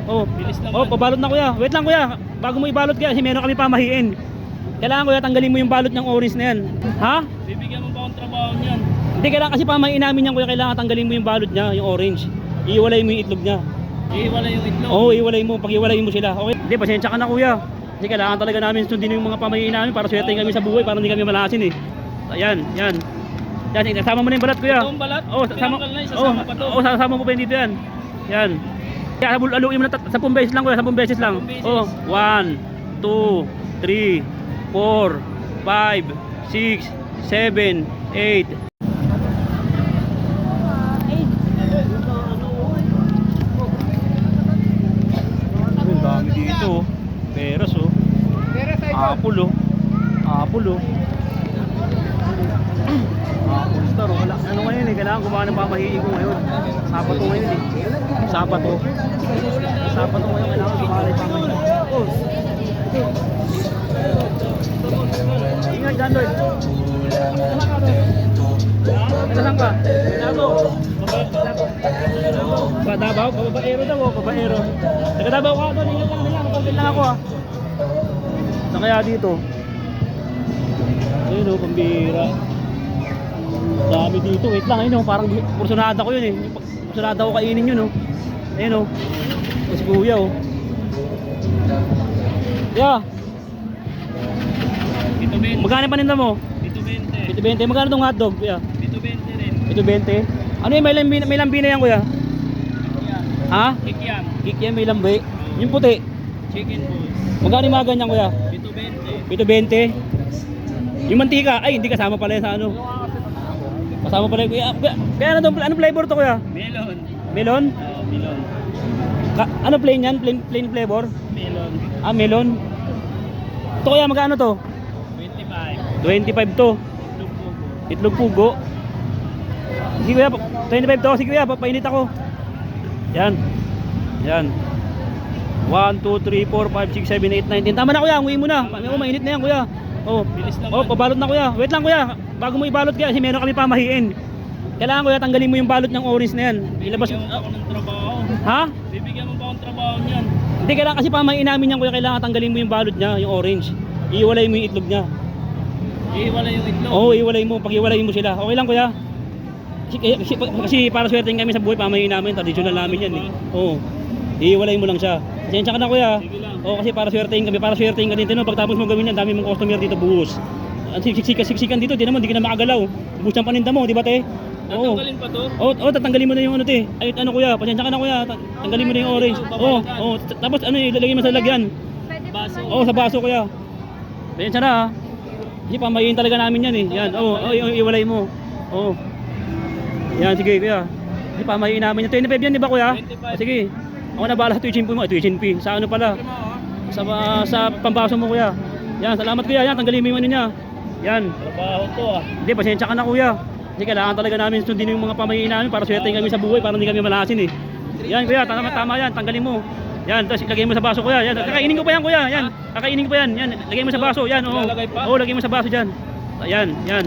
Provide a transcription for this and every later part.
Oh. Bilis naman. Oh, pabalot na kuya. Wait lang kuya. Bago mo ibalot kuya, kasi meron kami pamahiin. Kailangan kuya tanggalin mo yung balot ng orange na yan. Ha? Bibigyan mo ba akong trabaho niyan? Hindi, kailangan kasi pamahiin namin yan kuya, kailangan tanggalin mo yung balot niya, yung orange. Iiwalay mo yung itlog niya. Iiwala yung itlog. Oo, iiwalay mo, pag-iwalay mo sila. Okay? Hindi, pasensya ka na kuya. Kasi kailangan talaga namin sundin yung mga pamahiin namin para swertein kami sa buhay, para hindi kami malasin eh. Ayan, yan. Yan, kasama mo na yung balat kuya. Itong balat? Oo, sasama. Tinanggal na, isasama pa to. Oo, sasama mo pa yun dito yan. Yan. Kaya aluin mo na 10 beses lang kuya, 10 beses lang. 10 beses. Oh, 1, 2, 3, 4, 5, 6, 7, 8. Ang dami dito oh. Peras oh. Apple oh. Apple oh. Apple star oh. Wala. Ano ngayon eh, kailangan gumawa ng pamahiin ko ngayon. Sabato ngayon eh. Sabato. Sabato ngayon, kailangan gumawa ng pamahiin. Oh. Ingat dyan Lord. Saan ka? Dabaw. Dabaw? Babaero daw oh, babaero. Taga-Dabaw ka doon, ingat lang nila. Magpapil lang ako ah. Saan kaya dito? Ayun oh, pambira. Dami dito, wait lang, ayun oh, parang porsyonada ko yun eh. Porsyonada ko kainin yun oh. Ayun oh. Si kuya oh. Yeah. Ito 20. Magkano paninda mo? Ito 20. Ito 20. Magkano tong hotdog kuya? Ito 20 rin. Ito 20. Ano yung may lambi na yan kuya? Yan. Ha? Kikyan. Kikyan may lambi. Yung puti. Chicken balls. Magkano yung mga ganyan kuya? Ito 20. Ito 20. Yung mantika, ay hindi kasama pala yan sa ano. Kasama pala kuya. Kaya ano flavor to kuya? Melon. Melon? Melon. Ano plain yan? Plain flavor? Melon. Ah, melon. Ito kuya, magkano to? 25. 25 to. Itlog pugo. Sige kuya, 25 to. Sige kuya, papainit ako. Yan. Yan. 1, 2, 3, 4, 5, 6, 7, 8, 9, 10. Tama na kuya, nguwi mo na. Oh, mainit na yan kuya. Oh, Bilis naman. oh, pabalot na kuya. Wait lang kuya. Bago mo ibalot kuya, kasi meron kami pamahiin. Kailangan kuya tanggalin mo yung balot ng orange na yan. Ilabas Bibigyan mo ba ako ng trabaho? Ha? Bibigyan mo ba akong trabaho niyan? Hindi, kailangan kasi pamahiin namin yan kuya, kailangan tanggalin mo yung balot niya, yung orange. Iiwalay mo yung itlog niya. Iiwala yung itlog. Oo, iiwalay mo, pag-iwalay mo sila. Okay lang kuya. Kasi para swertein kami sa buhay, pamahiin namin, traditional namin yan eh. Oo. Iiwalay mo lang siya. Pasensya ka na kuya. Sige lang. Oo, kasi para swertein kami, para swertein ka din. Tino, pagtapos mo gawin yan, dami mong customer dito buhos. Ang siksikan dito, di naman, di ka na makagalaw. Buhos ng paninda mo, di ba te? Oo. Tatanggalin pa to? Oo, tatanggalin mo na yung ano te. Ay, ano kuya, pasensya ka na kuya. Tanggalin mo na yung orange. Oo, oo. Tapos ano, ilalagay mo sa lagyan. Baso. Oo, sa baso kuya. Pasensya na ha. Kasi pamahiin talaga namin yan eh. Yan, oo, iwalay mo. Oo. Yan, sige kuya. Kasi pamahiin namin yan. 25 yan, di ba kuya? 25. Sige. Ako na bahala sa tuition fee mo. Tuition fee. Sa ano pala? Sa pambaso mo kuya. Yan, salamat kuya. Yan, tanggalin mo yung ano niya. Yan. Trabaho to ah. Hindi, pasensya ka na kuya. Kasi kailangan talaga namin sundin yung mga pamahiin namin para swertein kami sa buhay, para hindi kami malasin eh. Yan kuya, tama yan, tanggalin mo. Yan, tapos ilagay mo sa baso kuya. Yan, kakainin ko pa yan kuya. Yan, kakainin ko pa yan. Yan, lagay mo sa baso. Yan, oo. Lalagay pa? Oo, lagay mo sa baso diyan. Yan, yan.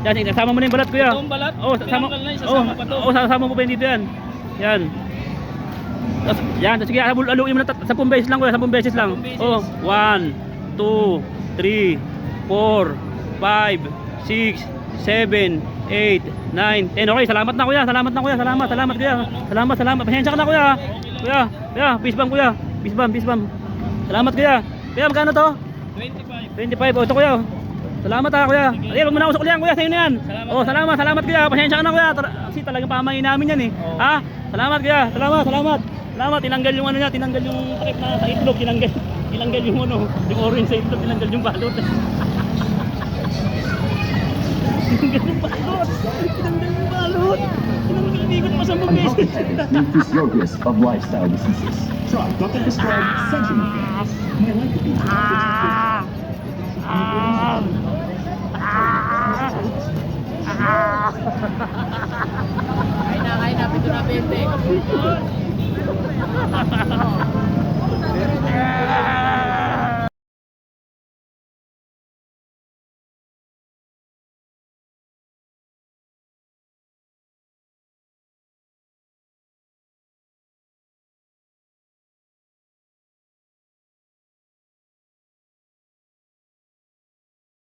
Yan, kasama mo na yung balat kuya. Itong balat? Oo, sasama. Tinanggal na, isasama pa to. Oo, sasama mo pa yun dito yan. Yan. Tapos, yan, sige, aluin mo na 10 beses lang kuya, 10 beses lang. 10 beses. Oo, 1, 2, 3, 4, 5, 6, 7, 8, 9, 10. Okay, salamat na kuya. Salamat na kuya. Salamat kuya. Salamat. Pasensya ka na kuya. Kuya, peace bomb kuya. Peace bomb. Salamat kuya. Kuya, magkano to? 25. 25. Oh, ito kuya. Salamat ha kuya. Ay, wag mo na usok yan kuya. Sa'yo na yan. Salamat. Oh, salamat kuya. Pasensya ka na kuya. Kasi talagang pamahiin namin yan eh. Oo. Ha? Salamat kuya. Salamat. Tinanggal yung ano niya. Tinanggal yung takip na sa itlog. Tinanggal yung ano. Yung orange sa itlog. Tinanggal yung balot. Increase your risk of lifestyle diseases. Try Dr. Prescribed Sentinel. More likely to Kain na, pito na 20.